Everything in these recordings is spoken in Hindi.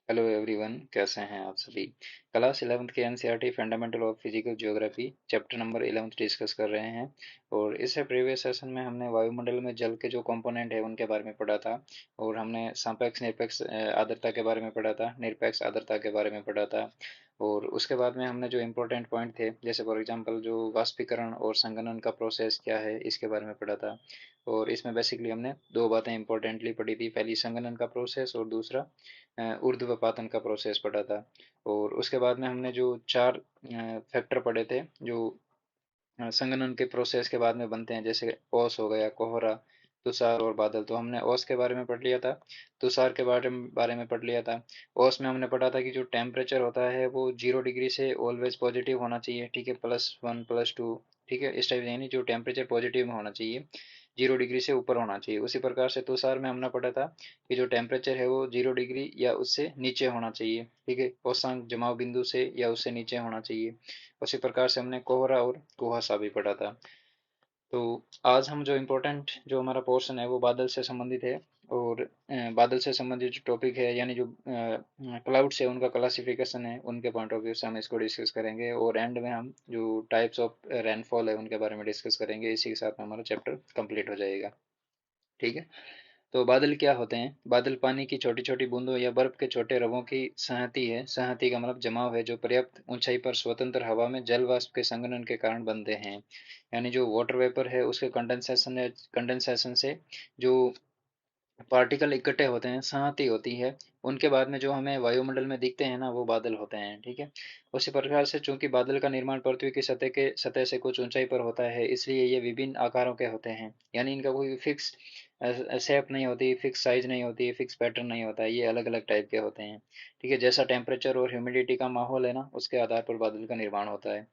हेलो एवरीवन, कैसे हैं आप सभी। क्लास 11th के NCERT fundamental of physical geography chapter number 11 discuss कर रहे हैं। और इससे प्रीवियस सेशन में हमने वायुमंडल में जल के जो कंपोनेंट है उनके बारे में पढ़ा था। और हमने सापेक्ष निरपेक्ष आर्द्रता के बारे में पढ़ा था, निरपेक्ष आर्द्रता के बारे में पढ़ा था। और उसके बाद में हमने जो इम्पोर्टेंट पॉइंट थे, जैसे फॉर एग्जांपल जो वाष्पीकरण और संघनन का प्रोसेस क्या है, इसके बारे में पढ़ा था। और इसमें बेसिकली हमने दो बातें इंपॉर्टेंटली पढ़ी थी, पहली संघनन का प्रोसेस और दूसरा ऊर्ध्वपातन का प्रोसेस पढ़ा था। और उसके बाद में हमने जो चार फैक्टर पढ़े थे जो संघनन के प्रोसेस के बाद में बनते हैं, जैसे ओस हो गया, कोहरा, तुषार और बादल। तो हमने ओस के बारे में पढ़ लिया था, तुषार के बारे में पढ़ लिया था। ओस में हमने पढ़ा था कि जो टेम्परेचर होता है वो 0 डिग्री से ऑलवेज पॉजिटिव होना चाहिए, ठीक है, +1 +2, ठीक है, इस टाइप से, यानी जो टेम्परेचर पॉजिटिव में होना चाहिए, 0 डिग्री से ऊपर होना चाहिए। उसी प्रकार से तुषार में हमने पढ़ा था कि जो टेम्परेचर है वो 0 डिग्री या उससे नीचे होना चाहिए, ठीक है, औसंक जमाव बिंदु से या उससे नीचे होना चाहिए। उसी प्रकार से हमने कोहरा और कुहासा भी पढ़ा था। तो आज हम जो इम्पोर्टेंट जो हमारा पोर्शन है वो बादल से संबंधित है। और बादल से संबंधित जो टॉपिक है, यानी जो क्लाउड्स है उनका क्लासिफिकेशन है, उनके पॉइंट ऑफ व्यू से हम इसको डिस्कस करेंगे। और एंड में हम जो टाइप्स ऑफ रेनफॉल है उनके बारे में डिस्कस करेंगे। इसी के साथ में हमारा चैप्टर कंप्लीट हो जाएगा। ठीक है। तो बादल क्या होते हैं? बादल पानी की छोटी छोटी बूंदों या बर्फ के छोटे रवों की संहति है। संहति का मतलब जमाव है, जो पर्याप्त ऊंचाई पर स्वतंत्र हवा में जल वाष्प के संघनन के कारण बनते हैं। यानी जो वाटर वेपर है उसके कंडेंसेशन से जो पार्टिकल इकट्ठे होते हैं, संहति होती है, उनके बाद में जो हमें वायुमंडल में दिखते हैं ना, वो बादल होते हैं। ठीक है। उसी प्रकार से चूंकि बादल का निर्माण पृथ्वी की सतह से कुछ ऊंचाई पर होता है, इसलिए ये विभिन्न आकारों के होते हैं। यानी इनका कोई फिक्स शेप नहीं होती, फिक्स साइज नहीं होती, फिक्स पैटर्न नहीं होता है, ये अलग अलग टाइप के होते हैं। ठीक है। जैसा टेम्परेचर और ह्यूमिडिटी का माहौल है ना, उसके आधार पर बादल का निर्माण होता है।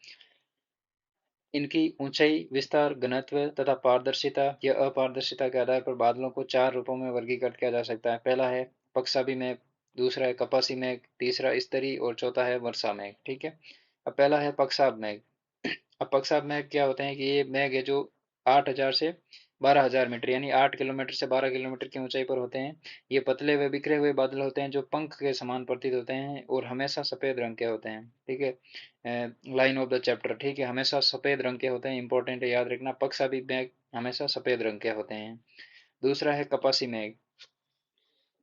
इनकी ऊंचाई, विस्तार, घनत्व तथा पारदर्शिता या अपारदर्शिता के आधार पर बादलों को चार रूपों में वर्गीकृत किया जा सकता है। पहला है पक्षाभी मेघ, दूसरा है कपासी मेघ, तीसरा स्तरी और चौथा है वर्षा मेघ। ठीक है। अब पहला है पक्षाभ मेघ। अब पक्षाभ मेघ क्या होते हैं कि ये मेघ है जो 8,000 से 12,000 मीटर, यानी 8 किलोमीटर से 12 किलोमीटर की ऊंचाई पर होते हैं। ये पतले व बिखरे हुए बादल होते हैं जो पंख के समान प्रतीत होते हैं और हमेशा सफेद रंग के होते हैं। ठीक है। लाइन ऑफ द चैप्टर, ठीक है, हमेशा सफेद रंग के होते हैं, इंपॉर्टेंट है, याद रखना, पक्षाभी मेघ हमेशा सफेद रंग के होते हैं। दूसरा है कपासी मेघ।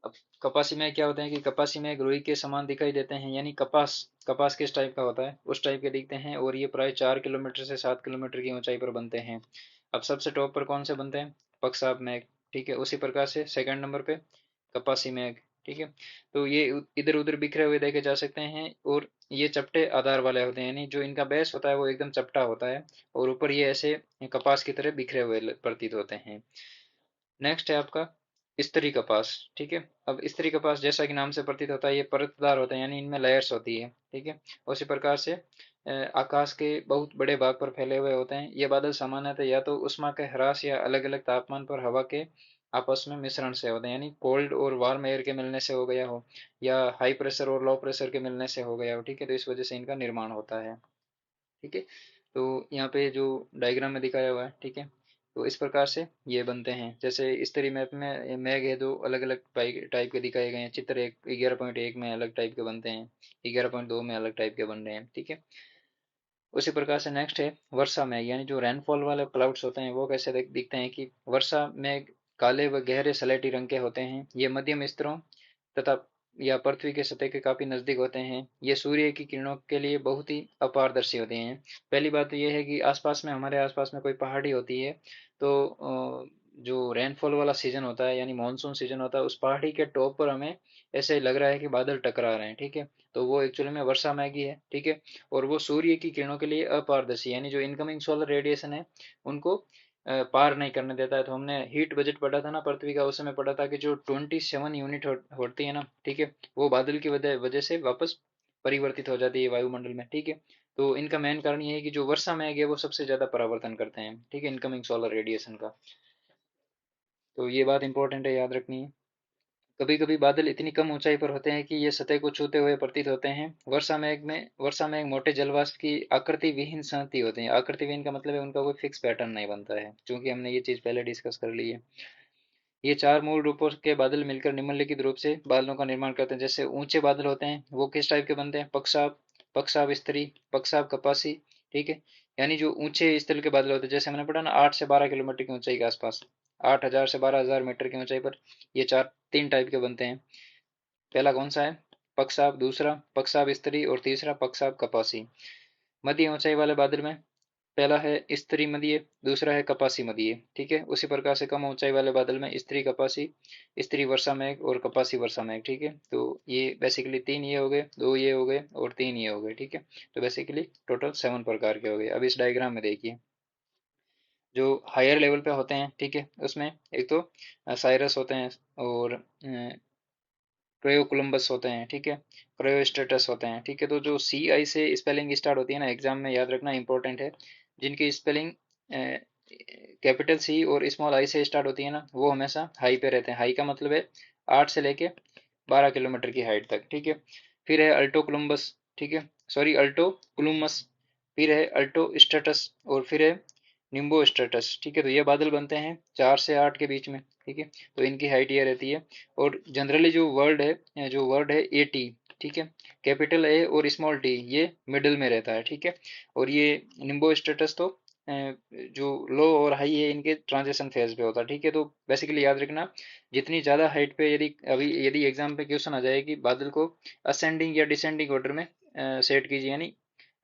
अब कपासी मेघ क्या होते हैं कि कपासी मेघ रुई के समान दिखाई देते हैं, यानी कपास, कपास किस टाइप का होता है उस टाइप के दिखते हैं, और ये प्राय 4 किलोमीटर से 7 किलोमीटर की ऊंचाई पर बनते हैं। अब सबसे टॉप पर कौन से बनते हैं? पक्षाभ मेघ। ठीक है। उसी प्रकार से सेकंड नंबर पे कपासी मेघ। ठीक है। तो ये इधर उधर बिखरे हुए देखे जा सकते हैं, और ये चपटे आधार वाले होते हैं, यानी जो इनका बेस होता है वो एकदम चपटा होता है, और ऊपर ये ऐसे कपास की तरह बिखरे हुए प्रतीत होते हैं। नेक्स्ट है आपका स्तरी कपास। ठीक है। अब स्तरी कपास जैसा कि नाम से प्रतीत होता है, ये परतदार होता है, यानी इनमें लेयर्स होती है। ठीक है। उसी प्रकार से आकाश के बहुत बड़े भाग पर फैले हुए होते हैं। ये बादल सामान्यतः या तो उष्मा के ह्रास या अलग अलग तापमान पर हवा के आपस में मिश्रण से होते हैं, यानी कोल्ड और वार्म एयर के मिलने से हो गया हो, या हाई प्रेशर और लो प्रेशर के मिलने से हो गया हो। ठीक है। तो इस वजह से इनका निर्माण होता है। ठीक है। तो यहाँ पे जो डायग्राम में दिखाया हुआ है, ठीक है, तो इस प्रकार से ये बनते हैं। जैसे इस तरी मैप में मैग है, दो अलग अलग टाइप के दिखाए गए हैं। चित्र एक 11.1 में अलग टाइप के बनते हैं, 11.2 में अलग टाइप के बन रहे हैं। ठीक है। उसी प्रकार से नेक्स्ट है वर्षा मेघ, यानी जो रेनफॉल वाले क्लाउड्स होते हैं वो कैसे दिखते हैं कि वर्षा मेघ काले व गहरे सलेटी रंग के होते हैं। ये मध्यम स्तरों तथा या पृथ्वी के सतह के काफी नजदीक होते हैं। ये सूर्य की किरणों के लिए बहुत ही अपारदर्शी होते हैं। पहली बात तो ये है कि आसपास में, हमारे आसपास में कोई पहाड़ी होती है, तो जो रेनफॉल वाला सीजन होता है, यानी मानसून सीजन होता है, उस पहाड़ी के टॉप पर हमें ऐसे लग रहा है कि बादल टकरा रहे हैं। ठीक है। तो वो एक्चुअली में वर्षा मेघ ही है। ठीक है। और वो सूर्य की किरणों के लिए अपारदर्शी, यानी जो इनकमिंग सोलर रेडिएशन है उनको पार नहीं करने देता है। तो हमने हीट बजट पढ़ा था ना पृथ्वी का, उस समय पढ़ा था कि जो 27 यूनिट होती है ना, ठीक है, वो बादल की वजह वजह से वापस परिवर्तित हो जाती है वायुमंडल में। ठीक है। तो इनका मेन कारण ये है कि जो वर्षा मेघ है वो सबसे ज्यादा परावर्तन करते हैं, ठीक है, इनकमिंग सोलर रेडिएशन का। तो ये बात इंपॉर्टेंट है, याद रखनी है। कभी कभी बादल इतनी कम ऊंचाई पर होते हैं कि ये सतह को छूते हुए प्रतीत होते हैं। वर्षा में मोटे जलवाष्प की आकृति विहीन संहति होते हैं। आकृति विहीन का मतलब है उनका कोई फिक्स पैटर्न नहीं बनता है, क्योंकि हमने ये चीज पहले डिस्कस कर ली है। ये चार मूल रूपों के बादल मिलकर निम्नलिखित रूप से बादलों का निर्माण करते हैं। जैसे ऊंचे बादल होते हैं वो किस टाइप के बनते हैं, पक्षाप, पक्षाप स्तरी, पक्षाप कपासी, ठीक है। यानी जो ऊंचे स्थल के बादल होते हैं, जैसे मैंने पढ़ा ना 8 से 12 किलोमीटर की ऊंचाई के आसपास, 8,000 से 12,000 मीटर की ऊंचाई पर ये चार तीन टाइप के बनते हैं। पहला कौन सा है, पक्षाप, दूसरा पक्षाप स्तरी और तीसरा पक्षाप कपासी। मध्य ऊंचाई वाले बादल में पहला है स्तरी मध्य, दूसरा है कपासी मध्य, ठीक है। उसी प्रकार से कम ऊंचाई वाले बादल में स्तरी कपासी, स्तरी वर्षा मेघ और कपासी वर्षा मेघ, ठीक है। तो ये बेसिकली तीन ये हो गए, दो ये हो गए और तीन ये हो गए, ठीक है। तो बेसिकली टोटल 7 प्रकार के हो गए। अब इस डायग्राम में देखिए, जो हायर लेवल पे होते हैं, ठीक है, उसमें एक तो साइरस होते हैं और क्रेयो कोलंबस होते हैं, ठीक है, क्रेयो स्टेटस होते हैं, ठीक है। तो जो सी आई से स्पेलिंग स्टार्ट होती है ना, एग्जाम में याद रखना इंपॉर्टेंट है, जिनकी स्पेलिंग कैपिटल सी और स्मॉल आई से स्टार्ट होती है ना, वो हमेशा हाई पे रहते हैं। हाई का मतलब है 8 से लेके 12 किलोमीटर की हाइट तक, ठीक है। फिर है अल्टो कोलंबस, ठीक है, सॉरी अल्टो कोलुमस, फिर है अल्टो स्टेटस और फिर है निम्बो स्टेटस, ठीक है। तो ये बादल बनते हैं 4 से 8 के बीच में, ठीक है। तो इनकी हाइट ये रहती है। और जनरली जो वर्ड है ए टी, ठीक है, कैपिटल ए और स्मॉल टी ये मिडिल में रहता है, ठीक है। और ये निम्बो स्टेटस तो जो लो और हाई है इनके ट्रांजिशन फेज पे होता है, ठीक है। तो बेसिकली याद रखना, जितनी ज्यादा हाइट पे यदि एग्जाम पे क्वेश्चन आ जाए कि बादल को असेंडिंग या डिसेंडिंग ऑर्डर में सेट कीजिए, यानी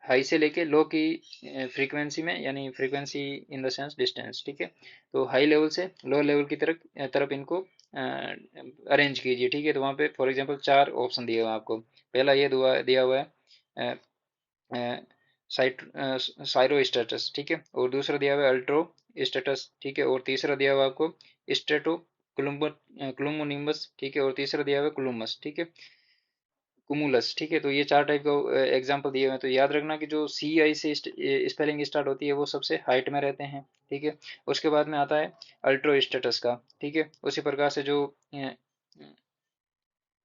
हाई से लेके लो की फ्रीक्वेंसी में, यानी frequency in the sense distance, ठीक है। तो हाई लेवल से लो लेवल की तरफ तरफ इनको अरेंज कीजिए, ठीक है। तो वहाँ पे फॉर एग्जांपल चार ऑप्शन दिए हुए हैं आपको। पहला ये दिया हुआ है साइट साइरो स्टेटस, ठीक है। और दूसरा दिया हुआ है अल्ट्रो स्टेटस, ठीक है। और तीसरा दिया हुआ है आपको स्टेटो क्लुमोनिम्बस, ठीक है। और तीसरा दिया हुआ है क्लुमस, ठीक है, कुमुलस, ठीक है। तो ये चार टाइप का एग्जांपल दिए हुए हैं। तो याद रखना कि जो सी आई से स्पेलिंग स्टार्ट होती है वो सबसे हाइट में रहते हैं, ठीक है। उसके बाद में आता है अल्ट्रो स्टेटस का, ठीक है। उसी प्रकार से जो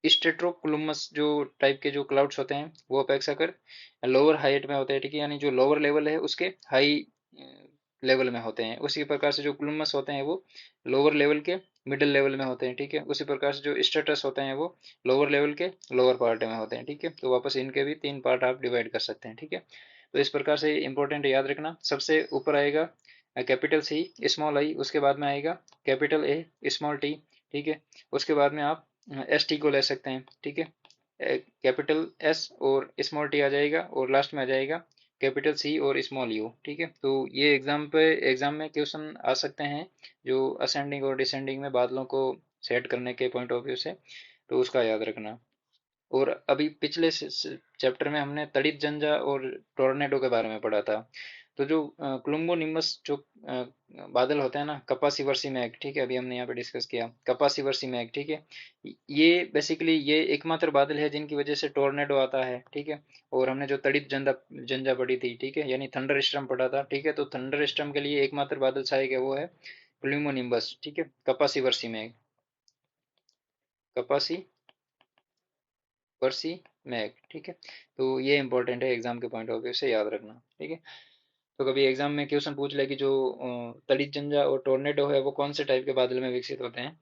स्टेट्रोकुलमस जो टाइप के जो क्लाउड्स होते हैं वो अपेक्षाकृत लोअर हाइट में होते हैं, ठीक है। यानी जो लोअर लेवल है उसके हाई लेवल में होते हैं। उसी प्रकार से जो क्लुमस होते हैं वो लोअर लेवल के मिडिल लेवल में होते हैं, ठीक है। उसी प्रकार से जो स्टेटस होते हैं वो लोअर लेवल के लोअर पार्ट में होते हैं, ठीक है। तो वापस इनके भी तीन पार्ट आप डिवाइड कर सकते हैं, ठीक है। तो इस प्रकार से इंपॉर्टेंट याद रखना, सबसे ऊपर आएगा कैपिटल सी स्मॉल आई, उसके बाद में आएगा कैपिटल ए स्मॉल टी, ठीक है। उसके बाद में आप एस टी को ले सकते हैं, ठीक है। कैपिटल एस और स्मॉल टी आ जाएगा और लास्ट में आ जाएगा कैपिटल सी और स्मॉल यू, ठीक है। तो ये एग्जाम में क्वेश्चन आ सकते हैं जो असेंडिंग और डिसेंडिंग में बादलों को सेट करने के पॉइंट ऑफ व्यू से, तो उसका याद रखना। और अभी पिछले चैप्टर में हमने तड़ित जंजा और टोर्नेडो के बारे में पढ़ा था। तो जो क्लुम्बो निम्बस जो बादल होते हैं ना, कपासी वर्षी मेघ, ठीक है, अभी हमने यहाँ पे डिस्कस किया कपासी वर्षी मेघ, ठीक है। ये बेसिकली ये एकमात्र बादल है जिनकी वजह से टोर्नेडो आता है, ठीक है। और हमने जो तड़ित जंजा जंजा पढ़ी थी, ठीक है, यानी थंडर स्टॉर्म पढ़ा था, ठीक है। तो थंडर स्टॉर्म के लिए एकमात्र बादल छाएगा वो है क्लुम्बो निम्बस, ठीक है, कपासी वर्षी मेघ, कपासी वर्षी मेघ, ठीक है। तो ये इंपॉर्टेंट है एग्जाम के पॉइंट ऑफ व्यू से, याद रखना, ठीक है। तो कभी एग्जाम में क्वेश्चन पूछ ले कि जो तड़ित जंजा और टोर्नेडो है वो कौन से टाइप के बादल में विकसित होते हैं,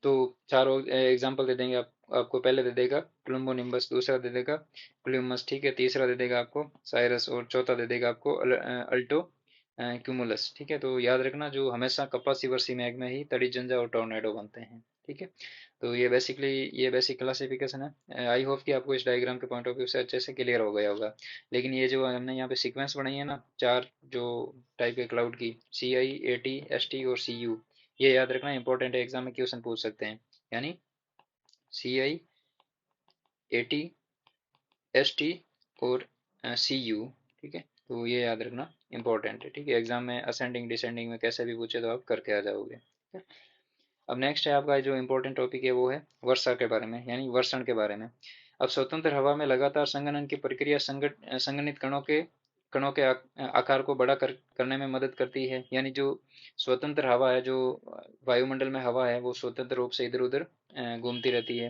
तो चारों एग्जाम्पल दे देंगे आपको पहले दे देगा क्लुम्बो निम्बस, दूसरा दे देगा क्लुमस, ठीक है, तीसरा दे देगा आपको साइरस और चौथा दे देगा आपको अल्टो क्यूमुलस, ठीक है। तो याद रखना जो हमेशा कपासी वर्षी मेघ में ही तड़ित जंजा और टोर्नेडो बनते हैं, ठीक है। तो ये बेसिक क्लासिफिकेशन है। आई होप कि आपको इस डायग्राम के पॉइंट ऑफ व्यू से अच्छे से क्लियर हो गया होगा। लेकिन ये जो हमने यहाँ पे सीक्वेंस बनाई है ना, चार जो टाइप के क्लाउड की, सी आई, ए टी, एस टी और सी यू, ये याद रखना इंपॉर्टेंट है, एग्जाम में क्वेश्चन पूछ सकते हैं। यानी सी आई, ए टी, एस टी और सी यू, ठीक है। तो ये याद रखना इंपॉर्टेंट है, ठीक है। एग्जाम में असेंडिंग डिसेंडिंग में कैसे भी पूछे तो आप करके आ जाओगे, ठीक है? अब नेक्स्ट है आपका जो इम्पोर्टेंट टॉपिक है वो है वर्षा के बारे में, यानी वर्षण के बारे में। अब स्वतंत्र हवा में लगातार संघनन की प्रक्रिया संघनित कणों के आकार को बड़ा करने में मदद करती है। यानी जो स्वतंत्र हवा है, जो वायुमंडल में हवा है, वो स्वतंत्र रूप से इधर उधर घूमती रहती है।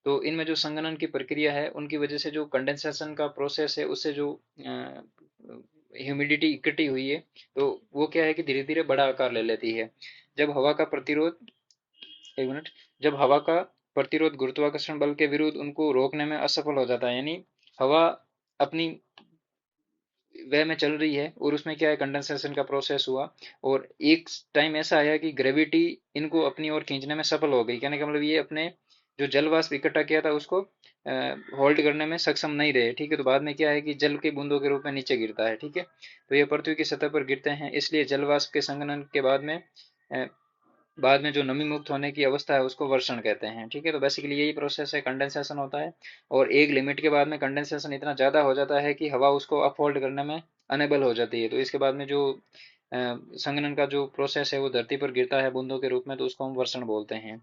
तो इनमें जो संघनन की प्रक्रिया है उनकी वजह से जो कंडेंसेशन का प्रोसेस है उससे जो ह्यूमिडिटी इकट्ठी हुई है, तो वो क्या है कि धीरे धीरे बड़ा आकार ले लेती है। जब हवा का प्रतिरोध एक मिनट, जब हवा का प्रतिरोध गुरुत्वाकर्षण बल के विरुद्ध उनको रोकने में असफल हो जाता है, यानी हवा अपनी वे में चल रही है और उसमें क्या है, कंडेंसेशन का प्रोसेस हुआ, और एक टाइम ऐसा आया कि ग्रेविटी इनको अपनी ओर खींचने में सफल हो गई। कहने का मतलब ये अपने जो जल वाष्प इकट्ठा किया था उसको होल्ड करने में सक्षम नहीं रहे, ठीक है। तो बाद में क्या है कि जल के बूंदों के रूप में नीचे गिरता है, ठीक है। तो ये पृथ्वी की सतह पर गिरते हैं, इसलिए जल वाष्प के संघनन के बाद में जो नमी मुक्त होने की अवस्था है उसको वर्षण कहते हैं, ठीक है। तो बेसिकली यही प्रोसेस है, कंडेंसेशन होता है, और एक लिमिट के बाद में कंडेंसेशन इतना ज़्यादा हो जाता है कि हवा उसको अपहोल्ड करने में अनेबल हो जाती है। तो इसके बाद में जो संघनन का जो प्रोसेस है वो धरती पर गिरता है बूंदों के रूप में, तो उसको हम वर्षण बोलते हैं।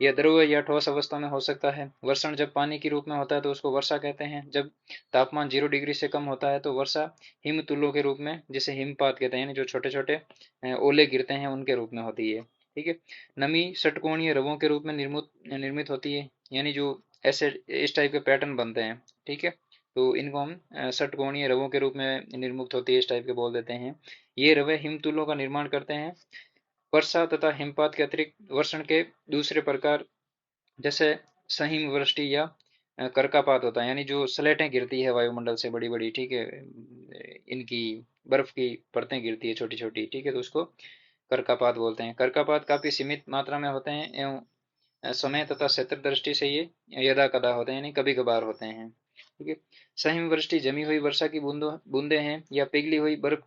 यह द्रव या ठोस अवस्था में हो सकता है। वर्षण जब पानी के रूप में होता है तो उसको वर्षा कहते हैं। जब तापमान 0 डिग्री से कम होता है तो वर्षा हिमतुल्यों के रूप में, जिसे हिमपात कहते हैं, यानी जो छोटे छोटे ओले गिरते हैं उनके रूप में होती है, ठीक है। नमी षटकोणीय रवों के रूप में निर्मित निर्मित होती है, यानी जो ऐसे इस टाइप के पैटर्न बनते हैं, ठीक है। तो इनको हम षटकोणीय रवों के रूप में निर्मुक्त होती है, इस टाइप के बोल देते हैं। ये रवे हिमतुल्यों का निर्माण करते हैं। वर्षा तथा हिमपात के अतिरिक्त वर्षण के दूसरे प्रकार, जैसे सहिम वृष्टि या कर्कापात होता है, यानी जो स्लेटें गिरती है वायुमंडल से बड़ी बड़ी, ठीक है, इनकी बर्फ की परतें गिरती है छोटी छोटी, ठीक है, तो उसको कर्कापात बोलते हैं। कर्कापात काफी सीमित मात्रा में होते हैं एवं समय तथा क्षेत्र दृष्टि से ये यदा कदा होते हैं, यानी कभी कभार होते हैं, ठीक है। सहिम वृष्टि जमी हुई वर्षा की बूंदे हैं, या पिघली हुई बर्फ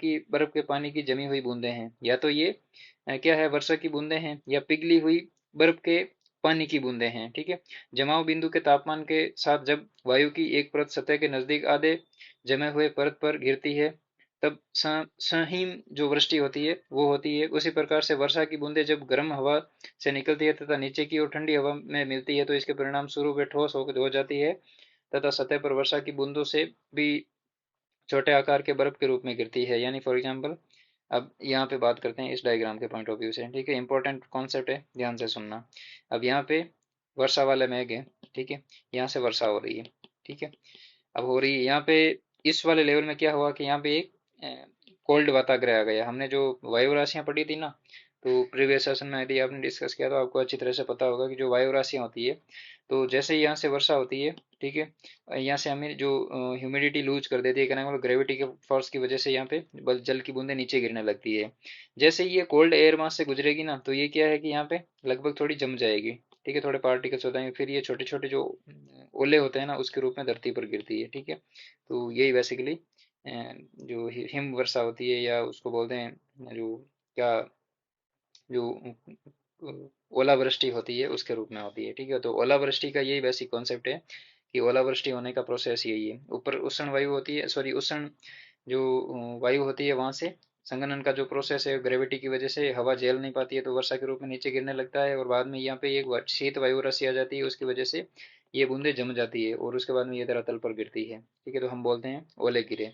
के पानी की जमी हुई बूंदे हैं, या तो ये क्या है, वर्षा की बूंदे हैं या पिघली हुई बर्फ के पानी की बूंदे हैं, ठीक है। जमाव बिंदु के तापमान के साथ जब वायु की एक परत सतह के नजदीक आधे जमे हुए परत पर गिरती है तब सहिम जो वृष्टि होती है वो होती है। उसी प्रकार से वर्षा की बूंदें जब गर्म हवा से निकलती है तथा नीचे की ओर ठंडी हवा में मिलती है तो इसके परिणाम स्वरूप वे ठोस हो जाती है तथा सतह पर वर्षा की बूंदों से भी छोटे आकार के बर्फ के रूप में गिरती है, यानी फॉर एग्जाम्पल, अब यहाँ पे बात करते हैं इस डायग्राम के पॉइंट ऑफ व्यू से, ठीक है। इंपॉर्टेंट कॉन्सेप्ट है, ध्यान से सुनना। अब यहाँ पे वर्षा वाले मेघ है, ठीक है, यहाँ से वर्षा हो रही है, ठीक है। अब हो रही है यहाँ पे, इस वाले लेवल में क्या हुआ कि यहाँ पे एक कोल्ड वाताग्रह आ गया। हमने जो वायु राशियां पढ़ी थी ना, तो प्रीवियस सेशन में यदि आपने डिस्कस किया तो आपको अच्छी तरह से पता होगा कि जो वायु राशियां होती है, तो जैसे ही यहाँ से वर्षा होती है, ठीक है, यहाँ से हमें जो ह्यूमिडिटी लूज कर देती है, कहना मतलब ग्रेविटी के फोर्स की वजह से यहाँ पे जल की बूंदें नीचे गिरने लगती है। जैसे ही ये कोल्ड एयर वहां से गुजरेगी ना, तो ये क्या है कि यहाँ पे लगभग थोड़ी जम जाएगी, ठीक है, थोड़े पार्टिकल्स हो जाएंगे, फिर ये छोटे छोटे जो ओले होते हैं ना उसके रूप में धरती पर गिरती है, ठीक है। तो यही बेसिकली जो हिम वर्षा होती है, या उसको बोलते हैं जो क्या, जो ओलावृष्टि होती है उसके रूप में होती है, ठीक है। तो ओलावृष्टि का यही बेसिक कॉन्सेप्ट है कि ओलावृष्टि होने का प्रोसेस यही है। ऊपर उष्ण वायु होती है, सॉरी उष्ण जो वायु होती है वहां से संघनन का जो प्रोसेस है, ग्रेविटी की वजह से हवा झेल नहीं पाती है तो वर्षा के रूप में नीचे गिरने लगता है, और बाद में यहाँ पे एक शीत वायु राशि आ जाती है, उसकी वजह से ये बूंदे जम जाती है और उसके बाद में ये धरातल पर गिरती है, ठीक है। तो हम बोलते हैं ओले गिरे।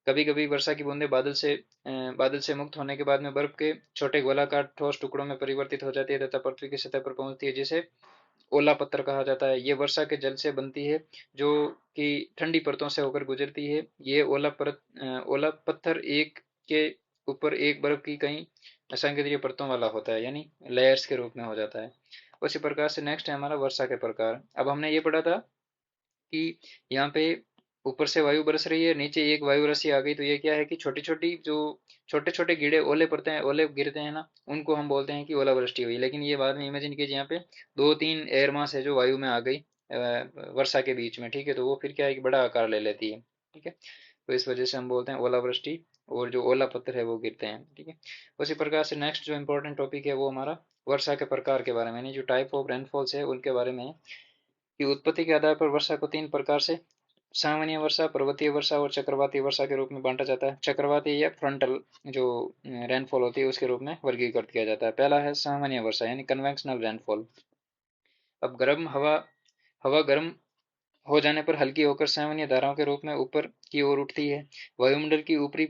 कभी कभी वर्षा की बूंदें बादल से मुक्त होने के बाद में बर्फ के छोटे गोलाकार ठोस टुकड़ों में परिवर्तित हो जाती है तथा पृथ्वी की सतह पर पहुंचती है, जिसे ओला पत्थर कहा जाता है। ये वर्षा के जल से बनती है जो कि ठंडी परतों से होकर गुजरती है। ये ओला पत्थर एक के ऊपर एक बर्फ की कई असंख्य परतों वाला होता है, यानी लेयर्स के रूप में हो जाता है। उसी प्रकार से नेक्स्ट है हमारा वर्षा के प्रकार। अब हमने ये पढ़ा था कि यहाँ पे ऊपर से वायु बरस रही है, नीचे एक वायु राशि आ गई, तो ये क्या है कि छोटी छोटी जो छोटे छोटे कीड़े ओले पड़ते हैं, ओले गिरते हैं ना, उनको हम बोलते हैं कि ओलावृष्टि हुई। लेकिन ये बाद में इमेजिन कीजिए, यहाँ पे दो तीन एयर मास है जो वायु में आ गई वर्षा के बीच में, ठीक है, तो वो फिर क्या है कि बड़ा आकार ले लेती है, ठीक है। तो इस वजह से हम बोलते हैं ओलावृष्टि, और जो ओला पत्थर है वो गिरते हैं, ठीक है। उसी प्रकार से नेक्स्ट जो इम्पोर्टेंट टॉपिक है वो हमारा वर्षा के प्रकार के बारे में, यानी जो टाइप ऑफ रेनफॉल्स है उनके बारे में है, कि उत्पत्ति के आधार पर वर्षा को तीन प्रकार से सामान्य वर्षा, पर्वतीय वर्षा और चक्रवाती वर्षा के रूप में बांटा जाता है। चक्रवाती या फ्रंटल जो रेनफॉल होती है उसके रूप में वर्गीकृत किया जाता है। पहला है सामान्य वर्षा, यानी कन्वेंशनल रेनफॉल। अब गर्म हवा हवा गर्म हो जाने पर हल्की होकर सामान्य धाराओं के रूप में ऊपर की ओर उठती है। वायुमंडल की ऊपरी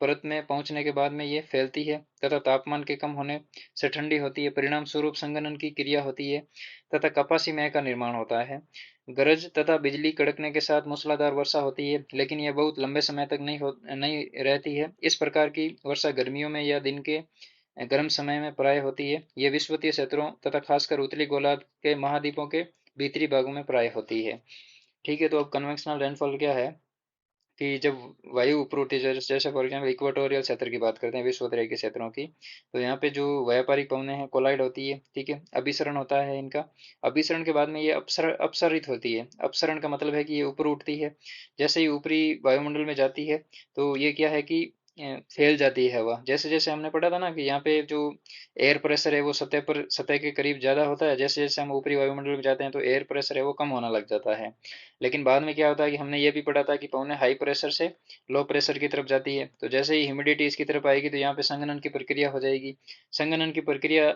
परत में पहुंचने के बाद में ये फैलती है तथा तापमान के कम होने से ठंडी होती है। परिणाम स्वरूप संघनन की क्रिया होती है तथा कपासी मेघ का निर्माण होता है। गरज तथा बिजली कड़कने के साथ मूसलाधार वर्षा होती है, लेकिन यह बहुत लंबे समय तक नहीं रहती है। इस प्रकार की वर्षा गर्मियों में या दिन के गर्म समय में प्राय होती है। ये विषुवतीय क्षेत्रों तथा खासकर उत्तरी गोलार्ध के महाद्वीपों के भीतरी भागों में प्राय होती है। ठीक है, तो अब कन्वेंशनल रेनफॉल क्या है कि जब वायु ऊपर उठती है, जैसे फॉर एग्जाम्पल इक्वेटोरियल क्षेत्र की बात करते हैं, विश्वोत्तरीय के क्षेत्रों की, तो यहाँ पे जो व्यापारिक पवनें हैं कोलाइड होती है, ठीक है, अभिसरण होता है इनका। अभिसरण के बाद में ये अपसरित होती है। अपसरण का मतलब है कि ये ऊपर उठती है। जैसे ही ऊपरी वायुमंडल में जाती है तो ये क्या है कि फैल जाती है हवा। जैसे जैसे हमने पढ़ा था ना कि यहाँ पे जो एयर प्रेशर है वो सतह के करीब ज्यादा होता है। जैसे जैसे हम ऊपरी वायुमंडल में जाते हैं तो एयर प्रेशर है वो कम होने लग जाता है। लेकिन बाद में क्या होता है कि हमने ये भी पढ़ा था कि पवनें हाई प्रेशर से लो प्रेशर की तरफ जाती है। तो जैसे ही ह्यूमिडिटी इसकी तरफ आएगी तो यहाँ पे संघनन की प्रक्रिया हो जाएगी। संघनन की प्रक्रिया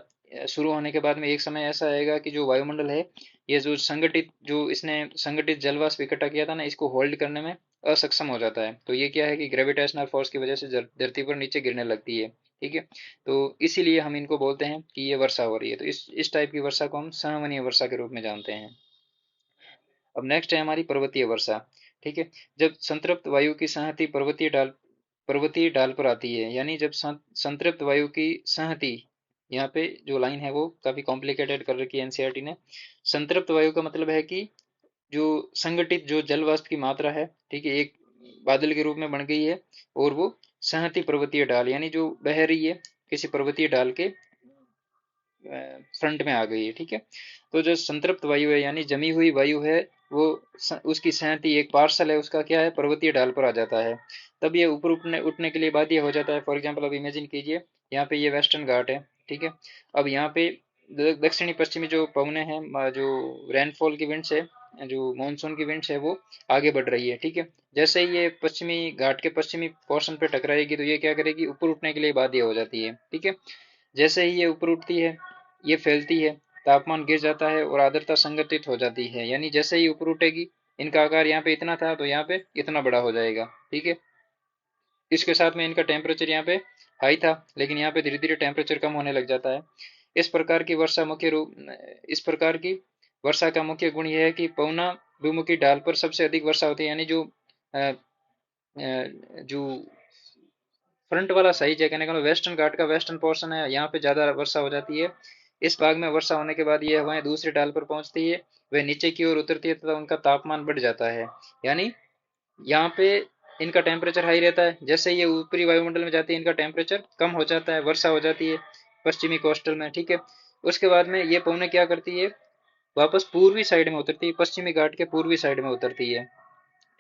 शुरू होने के बाद में एक समय ऐसा आएगा कि जो वायुमंडल है, ये जो इसने संगठित जलवाष्प इकट्ठा किया था ना, इसको होल्ड करने में असक्षम हो जाता है। तो ये क्या है कि ग्रेविटेशनल फोर्स की वजह से धरती पर नीचे गिरने लगती है। ठीक है, तो इसीलिए हम इनको बोलते हैं कि ये वर्षा हो रही है। तो इस टाइप की वर्षा को हम संवहनीय वर्षा के रूप में जानते हैं। अब नेक्स्ट है हमारी पर्वतीय वर्षा। ठीक है, जब संतृप्त वायु की संहति पर्वतीय ढाल पर आती है, यानी जब संतृप्त वायु की संहति, यहाँ पे जो लाइन है वो काफी कॉम्प्लिकेटेड कर रखी है एनसीईआरटी ने। संतृप्त वायु का मतलब है कि जो संगठित जो जल वाष्प की मात्रा है, ठीक है, एक बादल के रूप में बन गई है और वो संहति पर्वतीय ढाल यानी जो बह रही है किसी पर्वतीय ढाल के फ्रंट में आ गई है। ठीक है, तो जो संतृप्त वायु है यानी जमी हुई वायु है, वो उसकी सहती एक पार्सल है उसका क्या है, पर्वतीय ढाल पर आ जाता है। तब ये ऊपर उठने उठने के लिए बाध्य हो जाता है। फॉर एग्जाम्पल अब इमेजिन कीजिए, यहाँ पे ये वेस्टर्न घाट है। ठीक है, अब यहाँ पे दक्षिणी पश्चिमी जो पवने हैं, जो रेनफॉल की विंड्स है, जो मानसून की विंड्स है, वो आगे बढ़ रही है। ठीक है, जैसे ही ये पश्चिमी घाट के पश्चिमी पोर्शन पे टकराएगी तो ये क्या करेगी, ऊपर उठने के लिए बाध्य हो जाती है। ठीक है, जैसे ही ये ऊपर उठती है, ये फैलती है, तापमान गिर जाता है और आर्द्रता संगठित हो जाती है। यानी जैसे ही ऊपर उठेगी, इनका आकार यहाँ पे इतना था तो यहाँ पे इतना बड़ा हो जाएगा। ठीक है, इसके साथ में इनका टेम्परेचर यहाँ पे हाई था, लेकिन यहाँ पे धीरे धीरे टेम्परेचर कम होने लग जाता है। इस प्रकार की वर्षा मुख्य रूप इस प्रकार की वर्षा का मुख्य गुण यह है कि पवना विमुखी ढाल पर सबसे अधिक वर्षा होती है। यानी जो फ्रंट वाला साइज है, कहने का मतलब वेस्टर्न घाट का वेस्टर्न पोर्शन है, यहाँ पे ज्यादा वर्षा हो जाती है। इस भाग में वर्षा होने के बाद ये हवाएं दूसरी ढाल पर पहुंचती है, वे नीचे की ओर उतरती है तथा उनका तापमान बढ़ जाता है। यानी यहाँ पे इनका टेम्परेचर हाई रहता है, जैसे ये ऊपरी वायुमंडल में जाती है इनका टेम्परेचर कम हो जाता है, वर्षा हो जाती है पश्चिमी कोस्टल में। ठीक है, उसके बाद में ये पवने क्या करती है, वापस पूर्वी साइड में उतरती है, पश्चिमी घाट के पूर्वी साइड में उतरती है।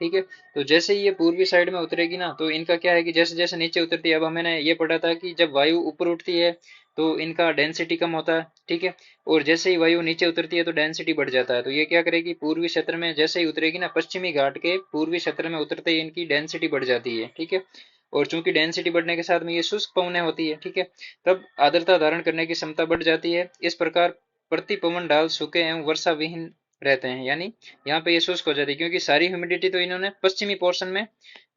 ठीक है, तो जैसे ही ये पूर्वी साइड में उतरेगी ना, तो इनका क्या है कि जैसे जैसे नीचे उतरती है, अब हमने ये पढ़ा था कि जब वायु ऊपर उठती है तो इनका डेंसिटी कम होता है। ठीक है, और जैसे ही वायु नीचे उतरती है तो डेंसिटी बढ़ जाता है। तो ये क्या करेगी, पूर्वी क्षेत्र में जैसे ही उतरेगी ना, पश्चिमी घाट के पूर्वी क्षेत्र में उतरते ही इनकी डेंसिटी बढ़ जाती है। ठीक है, और चूंकि डेंसिटी बढ़ने के साथ में ये शुष्क पवनें होती है, ठीक है, तब आर्द्रता धारण करने की क्षमता बढ़ जाती है। इस प्रकार प्रति पवन डाल सूखे एवं वर्षा विहीन रहते हैं। यानी यहाँ पे ये शुष्क हो जाती है, क्योंकि सारी ह्यूमिडिटी तो इन्होंने पश्चिमी पोर्शन में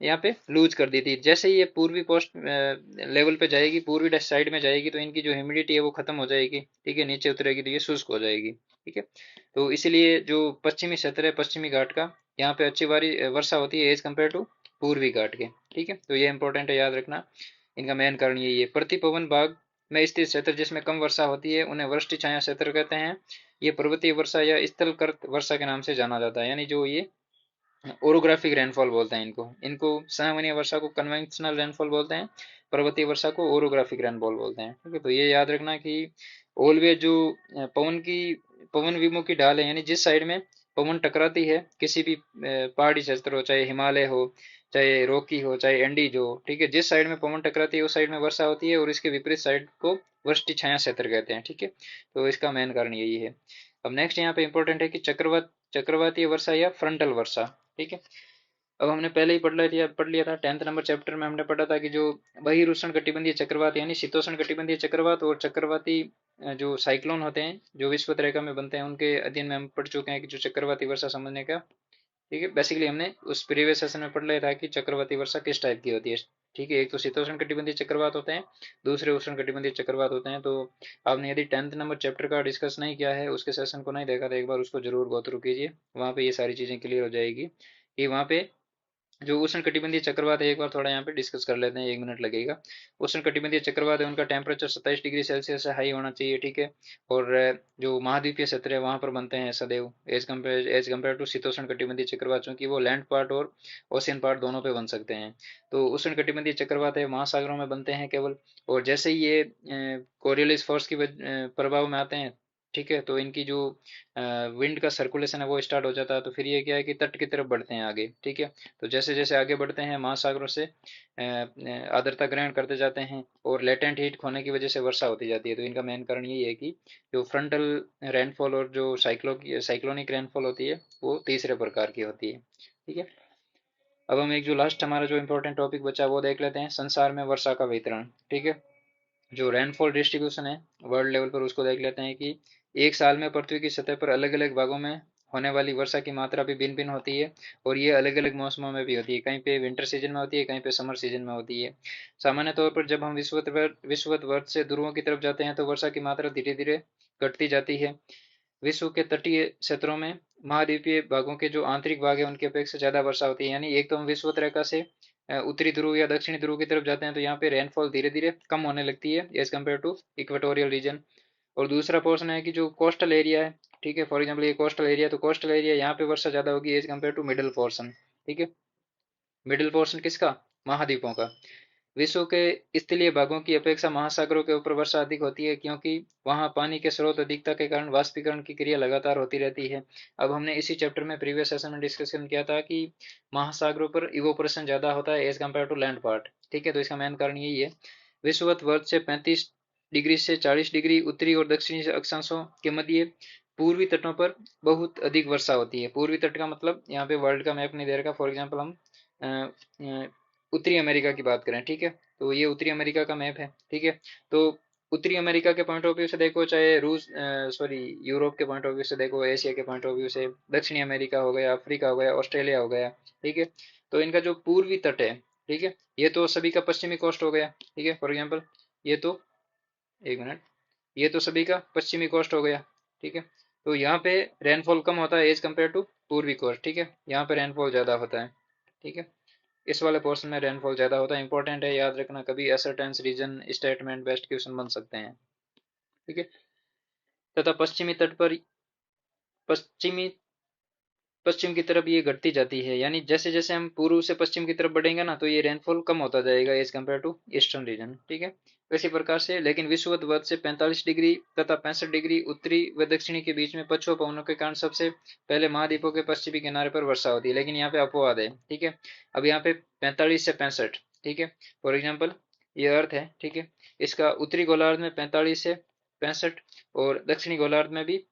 यहाँ पे लूज कर दी थी। जैसे ही ये पूर्वी पोस्ट लेवल पे जाएगी, पूर्वी साइड में जाएगी, तो इनकी जो ह्यूमिडिटी है वो खत्म हो जाएगी। ठीक है, नीचे उतरेगी तो ये शुष्क हो जाएगी। ठीक है, तो इसीलिए जो पश्चिमी क्षेत्र है पश्चिमी घाट का, यहाँ पे अच्छी वर्षा होती है एज कम्पेयर टू पूर्वी घाट के। ठीक है, तो ये इंपॉर्टेंट है, याद रखना। इनका मेन कारण यही है। प्रतिपवन भाग में स्थित क्षेत्र जिसमें कम वर्षा होती है उन्हें वृष्टि छाया क्षेत्र कहते हैं। ये पर्वतीय वर्षा या स्थलकृत वर्षा के नाम से जाना जाता है। यानी जो ये ओरोग्राफिक रेनफॉल बोलते हैं इनको इनको संवहनीय वर्षा को कन्वेंशनल रेनफॉल बोलते हैं, पर्वतीय वर्षा को ओरोग्राफिक रेनफॉल बोलते हैं। ठीक है, तो ये याद रखना कि ऑलवेज जो पवन विमुख की ढाल है, यानी जिस साइड में पवन टकराती है, किसी भी पहाड़ी क्षेत्र हो, चाहे हिमालय हो, चाहे रॉकी हो, चाहे एंडीज हो, ठीक है, जिस साइड में पवन टकराती है उस साइड में वर्षा होती है, और इसके विपरीत साइड को वृष्टि छाया क्षेत्र कहते हैं। ठीक है, तो इसका मेन कारण यही है। अब नेक्स्ट यहाँ पे इंपॉर्टेंट है कि चक्रवातीय वर्षा या फ्रंटल वर्षा। ठीक है, अब हमने पहले ही पढ़ लिया था 10th नंबर चैप्टर में। हमने पढ़ा था कि जो बहिरुष्ण कटिबंधीय चक्रवात यानी शीतोष्ण कटिबंधीय चक्रवात और चक्रवाती जो साइक्लोन होते हैं जो विश्व रेखा में बनते हैं, उनके अध्ययन में हम पढ़ चुके हैं कि जो चक्रवाती वर्षा समझने का। ठीक है, बेसिकली हमने उस प्रीवियस सेशन में पढ़ लिया था कि चक्रवाती वर्षा किस टाइप की होती है। ठीक है, एक तो शीतोष्ण कटिबंधीय चक्रवात होते हैं, दूसरे उष्ण कटिबंधीय चक्रवात होते हैं। तो आपने यदि 10th नंबर चैप्टर का डिस्कस नहीं किया है, उसके सेशन को नहीं देखा, तो एक बार उसको जरूर गो थ्रू कीजिए, वहाँ पे ये सारी चीजें क्लियर हो जाएगी कि वहाँ पे जो उष्णकटिबंधीय चक्रवात है, एक बार थोड़ा यहाँ पे डिस्कस कर लेते हैं, 1 मिनट लगेगा। उष्णकटिबंधीय चक्रवात है, उनका टेम्परेचर 27 डिग्री सेल्सियस से हाई होना चाहिए, ठीक है। और जो महाद्वीपीय क्षेत्र है वहां पर बनते हैं सदैव, एज कम्पेयर टू शीतोष्ण कटिबंधीय चक्रवात, चूंकि वो लैंड पार्ट और ओशियन पार्ट दोनों पे बन सकते हैं। तो उष्णकटिबंधीय चक्रवात है महासागरों में बनते हैं केवल। और जैसे ही ये कोरियोलिस फोर्स की प्रभाव में आते हैं, ठीक है, तो इनकी जो विंड का सर्कुलेशन है वो स्टार्ट हो जाता है, तो फिर ये क्या है कि तट की तरफ बढ़ते हैं आगे, ठीक है। तो जैसे जैसे आगे बढ़ते हैं महासागरों से आर्द्रता ग्रहण करते जाते हैं, और लेटेंट हीट खोने की वजह से वर्षा होती जाती है। तो इनका मेन कारण यही है कि जो फ्रंटल रेनफॉल और जो साइक्लोनिक रेनफॉल होती है वो तीसरे प्रकार की होती है, ठीक है। अब हम एक जो लास्ट हमारा जो इम्पोर्टेंट टॉपिक बचा वो देख लेते हैं, संसार में वर्षा का वितरण, ठीक है। जो रेनफॉल डिस्ट्रीब्यूशन है वर्ल्ड लेवल पर, उसको देख लेते हैं कि एक साल में पृथ्वी की सतह पर अलग अलग भागों में होने वाली वर्षा की मात्रा भी भिन्न भिन्न होती है। और ये अलग अलग मौसमों में भी होती है, कहीं पे विंटर सीजन में होती है, कहीं पे समर सीजन में होती है। सामान्य तौर पर जब हम विषुवत वर्ष से ध्रुवों की तरफ जाते हैं तो वर्षा की मात्रा धीरे धीरे घटती जाती है। विश्व के तटीय क्षेत्रों में महाद्वीपीय भागों के जो आंतरिक भाग है उनकी अपेक्षा ज्यादा वर्षा होती है। यानी एक तो हम विषुवत रेखा से उत्तरी ध्रुव या दक्षिणी ध्रुव की तरफ जाते हैं तो यहाँ पे रेनफॉल धीरे धीरे कम होने लगती है as compare to equatorial region. और दूसरा पोर्शन है कि जो कोस्टल एरिया है, ठीक है, फॉर एग्जाम्पल ये कोस्टल एरिया, तो कोस्टल एरिया यहाँ पे वर्षा ज्यादा होगी as compare to middle portion, ठीक है। मिडिल पोर्शन किसका? महाद्वीपों का। विश्व के स्थलीय भागों की अपेक्षा महासागरों के ऊपर वर्षा अधिक होती है, क्योंकि वहां पानी के स्रोत अधिकता के कारण वाष्पीकरण की क्रिया लगातार होती रहती है। अब हमने इसी चैप्टर में प्रीवियस सेशन में डिस्कशन किया था कि महासागरों पर इवोपोरेशन ज्यादा होता है as compare to land part, ठीक है। तो इसका मेन कारण यही है। विश्ववत वर्ष से 35 डिग्री से 40 डिग्री उत्तरी और दक्षिणी अक्षांशों के मध्य पूर्वी तटों पर बहुत अधिक वर्षा होती है। पूर्वी तट का मतलब यहाँ पे वर्ल्ड का मैप नहीं दे रखा, फॉर एग्जाम्पल हम उत्तरी अमेरिका की बात करें, ठीक है, तो ये उत्तरी अमेरिका का मैप है, ठीक है। तो उत्तरी अमेरिका के पॉइंट ऑफ व्यू से देखो, चाहे रूस सॉरी यूरोप के पॉइंट ऑफ व्यू से देखो, एशिया के पॉइंट ऑफ व्यू से, दक्षिणी अमेरिका हो गया, अफ्रीका हो गया, ऑस्ट्रेलिया हो गया, ठीक है। तो इनका जो पूर्वी तट है, ठीक है, ये तो सभी का पश्चिमी कोस्ट हो गया, ठीक है। फॉर एग्जाम्पल ये तो, 1 मिनट, ये तो सभी का पश्चिमी कोस्ट हो गया, ठीक है। तो यहाँ पे रेनफॉल कम होता है एज कम्पेयर टू पूर्वी कोस्ट, ठीक है। यहाँ पे रेनफॉल ज्यादा होता है, ठीक है। इस वाले पोर्शन में रेनफॉल ज्यादा होता है, इंपॉर्टेंट है याद रखना, कभी असरटेंस रीजन स्टेटमेंट बेस्ट क्वेश्चन बन सकते हैं, ठीक है। तथा पश्चिमी तट पर पश्चिमी पश्चिम की तरफ ये घटती जाती है, यानी जैसे जैसे हम पूर्व से पश्चिम की तरफ बढ़ेंगे ना तो ये रेनफॉल कम होता जाएगा as compare to eastern region, ठीक है। इसी प्रकार से लेकिन विषुवत वर्ष से 45 डिग्री तथा 65 डिग्री उत्तरी व दक्षिणी के बीच में पछुआ पवनों के कारण सबसे पहले महाद्वीपों के पश्चिमी किनारे पर वर्षा होती है। लेकिन यहाँ पे अपवाद है, ठीक है। अब यहाँ पे 45 से 65, ठीक है, फॉर एग्जाम्पल ये अर्थ है, ठीक है, इसका उत्तरी गोलार्ध में 45 से 65 और दक्षिणी गोलार्ध में भी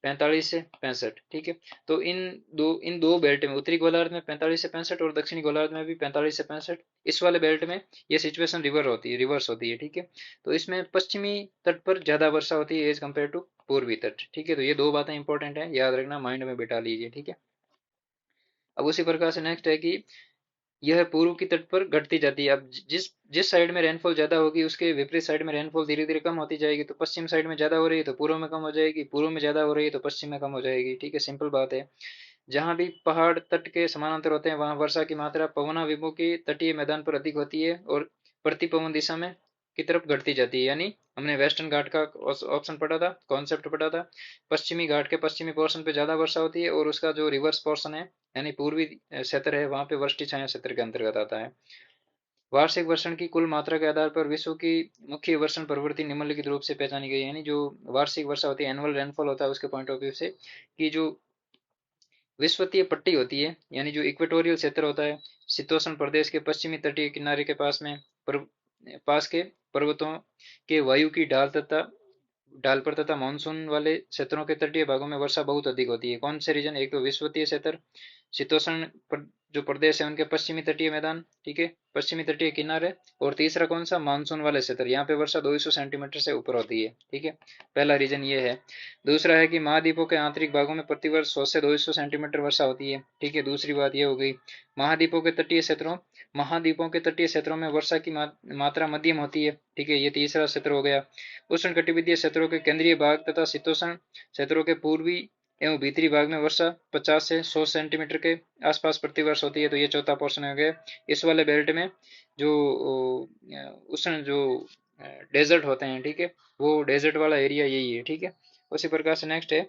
45 से 65, ठीक है। तो इन दो बेल्ट में, उत्तरी गोलार्ध में 45 से 65 और दक्षिणी गोलार्ध में भी 45 से 65, इस वाले बेल्ट में ये सिचुएशन रिवर्स होती है, ठीक है। तो इसमें पश्चिमी तट पर ज्यादा वर्षा होती है एज कम्पेयर टू पूर्वी तट, ठीक है। तो ये दो बातें इंपॉर्टेंट है, याद रखना, माइंड में बिठा लीजिए, ठीक है। अब उसी प्रकार से नेक्स्ट है कि यह पूर्व की तट पर घटती जाती है। अब जिस जिस साइड में रेनफॉल ज्यादा होगी उसके विपरीत साइड में रेनफॉल धीरे धीरे कम होती जाएगी। तो पश्चिम साइड में ज्यादा हो रही है तो पूर्व में कम हो जाएगी, पूर्व में ज्यादा हो रही है तो पश्चिम में कम हो जाएगी, ठीक है, सिंपल बात है। जहां भी पहाड़ तट के समानांतर होते हैं वहां वर्षा की मात्रा पवनाभिमुख के तटीय मैदान पर अधिक होती है और प्रतिपवन दिशा में की तरफ घटती जाती है। यानी हमने वेस्टर्न घाट का ऑप्शन पढ़ा था, कॉन्सेप्ट पढ़ा था, पश्चिमी घाट के पश्चिमी पोर्शन पे ज्यादा वर्षा होती है और उसका जो रिवर्स पोर्शन है यानी पूर्वी क्षेत्र है वहां पे वृष्टि छाया क्षेत्र के अंतर्गत आता है। वार्षिक वर्षण की कुल मात्रा के आधार पर विश्व की मुख्य वर्षण प्रवृत्ति निम्नलिखित रूप से पहचानी गई है। यानी जो वार्षिक वर्षा होती है, एनुअल रेनफॉल होता है, उसके पॉइंट ऑफ व्यू से कि जो विषुवतीय पट्टी होती है यानी जो इक्वेटोरियल क्षेत्र होता है, शीतोष्ण प्रदेश के पश्चिमी तटीय किनारे के पास के पर्वतों के वायु की ढाल पर तथा मानसून वाले क्षेत्रों के तटीय भागों में वर्षा बहुत अधिक होती है। कौन से रीजन? एक तो विषुवतीय क्षेत्र, शीतोष्ण जो प्रदेश है उनके पश्चिमी तटीय मैदान, ठीक है, पश्चिमी तटीय किनारे। और तीसरा कौन सा? मानसून वाले क्षेत्र, यहाँ पे वर्षा 200 सेंटीमीटर से ऊपर होती है, ठीक है, पहला रीजन ये है। दूसरा है कि महाद्वीपों के आंतरिक भागों में प्रतिवर्ष 100 से 200 सेंटीमीटर वर्षा होती है, ठीक है, दूसरी बात ये हो गई। महाद्वीपों के तटीय क्षेत्रों महाद्वीपों के तटीय क्षेत्रों में वर्षा की मात्रा मध्यम होती है, ठीक है, ये तीसरा क्षेत्र हो गया। उष्णकटिबंधीय क्षेत्रों के केंद्रीय भाग तथा शीतोष्ण क्षेत्रों के पूर्वी एवं भीतरी भाग में वर्षा 50 से 100 सेंटीमीटर के आसपास प्रतिवर्ष होती है। तो ये चौथा पोर्शन हो गया। इस वाले बेल्ट में जो उष्ण जो डेजर्ट होते हैं, ठीक है, वो डेजर्ट वाला एरिया यही है, ठीक है। उसी प्रकार से नेक्स्ट है,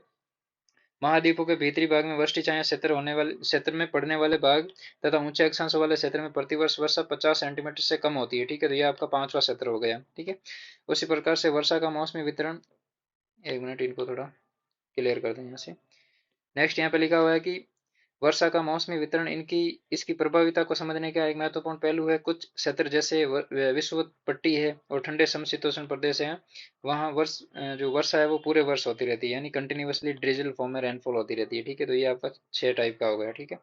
महाद्वीपों के भीतरी भाग में वृष्टि छाया क्षेत्र में पड़ने वाले भाग तथा ऊंचे अक्षांश वाले क्षेत्र में प्रतिवर्ष वर्षा 50 सेंटीमीटर से कम होती है, ठीक है। तो ये आपका पांचवा क्षेत्र हो गया, ठीक है। उसी प्रकार से वर्षा का मौसमी वितरण, एक मिनट इनको थोड़ा क्लियर कर दें यहाँ से। नेक्स्ट यहाँ पे लिखा हुआ है कि वर्षा का मौसमी वितरण इनकी इसकी प्रभाविता को समझने का एक महत्वपूर्ण पहलू है। कुछ क्षेत्र जैसे विषुवत पट्टी है और ठंडे समशीतोष्ण प्रदेश है, वहाँ जो वर्षा है वो पूरे वर्ष होती रहती है, यानी कंटिन्यूसली ड्रिजल फॉर्म में रेनफॉल होती रहती है, ठीक है। तो ये आपका 6 टाइप का हो गया, ठीक है।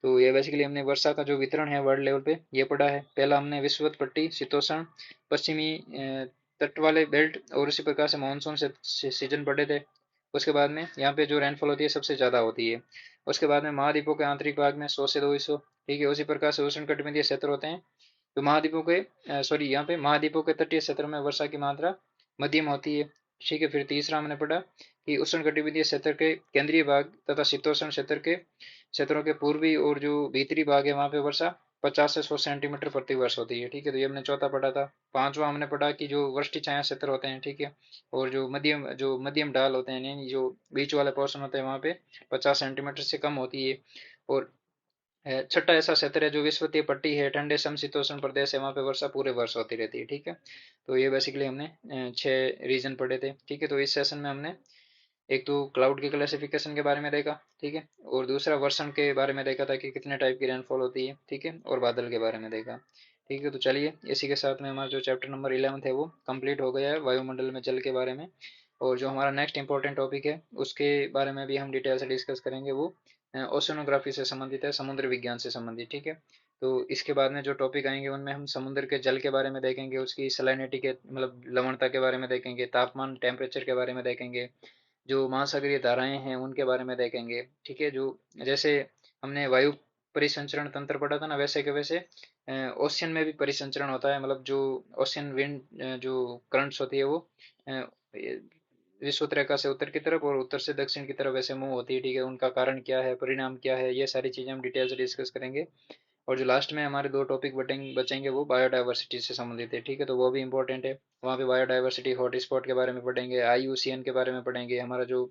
तो ये बेसिकली हमने वर्षा का जो वितरण है वर्ल्ड लेवल पे ये पढ़ा है। पहला हमने विषुवत पट्टी, शीतोष्ण, पश्चिमी तट वाले बेल्ट और इसी प्रकार से मानसून से सीजन पढ़े थे। उसके बाद में यहाँ पे जो रेनफॉल होती है सबसे ज्यादा होती है। उसके बाद में महाद्वीपों के आंतरिक भाग में 100 से 200, ठीक है। उसी प्रकार से उष्ण कटिबंधीय क्षेत्र होते हैं। तो महाद्वीपों के सॉरी यहाँ पे महाद्वीपों के तटीय क्षेत्र में वर्षा की मात्रा मध्यम होती है, ठीक है। फिर तीसरा हमने पढ़ा कि उष्ण कटिबंधीय क्षेत्र के केंद्रीय भाग तथा शीतोष्ण क्षेत्रों के पूर्वी और जो भीतरी भाग है वहां पे वर्षा 50 से 100 सेंटीमीटर प्रति वर्ष होती है, ठीक है। तो ये हमने चौथा पढ़ा था। पांचवा हमने पढ़ा कि जो वृष्टि छाया क्षेत्र होते हैं, ठीक है, और जो मध्यम ढाल होते हैं, यानी जो बीच वाले पोर्शन होते हैं वहां पे 50 सेंटीमीटर से कम होती है। और छठा ऐसा क्षेत्र है जो विषुवतीय पट्टी है, ठंडे समशीतोष्ण प्रदेश है, वहां पे वर्षा पूरे वर्ष होती रहती है, ठीक है। तो ये बेसिकली हमने 6 रीजन पढ़े थे, ठीक है। तो इस सेशन में हमने एक तो क्लाउड के क्लासिफिकेशन के बारे में देखा, ठीक है, और दूसरा वर्षण के बारे में देखा था कि कितने टाइप की रेनफॉल होती है, ठीक है, और बादल के बारे में देखा, ठीक है। तो चलिए इसी के साथ में हमारा जो चैप्टर नंबर 11 है वो कंप्लीट हो गया है, वायुमंडल में जल के बारे में। और जो हमारा नेक्स्ट इंपॉर्टेंट टॉपिक है उसके बारे में भी हम डिटेल से डिस्कस करेंगे, वो ओशनोग्राफी से संबंधित है, समुद्र विज्ञान से संबंधित, ठीक है। तो इसके बाद में जो टॉपिक आएंगे उनमें हम समुद्र के जल के बारे में देखेंगे, उसकी सलाइनिटी के मतलब लवणता के बारे में देखेंगे, तापमान टेम्परेचर के बारे में देखेंगे, जो महासागरीय धाराएं हैं उनके बारे में देखेंगे, ठीक है। जो जैसे हमने वायु परिसंचरण तंत्र पढ़ा था ना, वैसे के वैसे ओशियन में भी परिसंचरण होता है, मतलब जो ओशियन विंड जो करंट्स होती है वो विषुवत रेखा से उत्तर की तरफ और उत्तर से दक्षिण की तरफ वैसे मूव होती है, ठीक है। उनका कारण क्या है, परिणाम क्या है, ये सारी चीजें हम डिटेल से डिस्कस करेंगे। और जो लास्ट में हमारे दो टॉपिक बचेंगे वो बायोडाइवर्सिटी से संबंधित है, ठीक है। तो वो भी इंपॉर्टेंट है। वहाँ पे बायोडाइवर्सिटी हॉटस्पॉट के बारे में पढ़ेंगे, आईयूसीएन के बारे में पढ़ेंगे, हमारा जो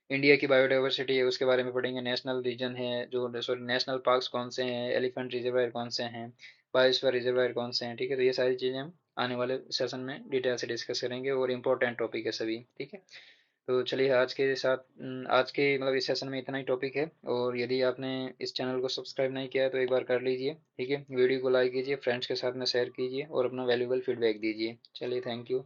इंडिया की बायोडाइवर्सिटी है उसके बारे में पढ़ेंगे, नेशनल रीजन है जो सॉरी नेशनल पार्क्स कौन से हैं, एलिफेंट रिजर्वायर कौन से हैं, बायोस्फीयर रिजर्वायर कौन से हैं, ठीक है। तो ये सारी चीज़ें हम आने वाले सेशन में डिटेल से डिस्कस करेंगे और इम्पोर्टेंट टॉपिक है सभी, ठीक है। तो चलिए आज के मतलब इस सेशन में इतना ही टॉपिक है। और यदि आपने इस चैनल को सब्सक्राइब नहीं किया है तो एक बार कर लीजिए, ठीक है। वीडियो को लाइक कीजिए, फ्रेंड्स के साथ में शेयर कीजिए और अपना वैल्यूबल फीडबैक दीजिए। चलिए, थैंक यू।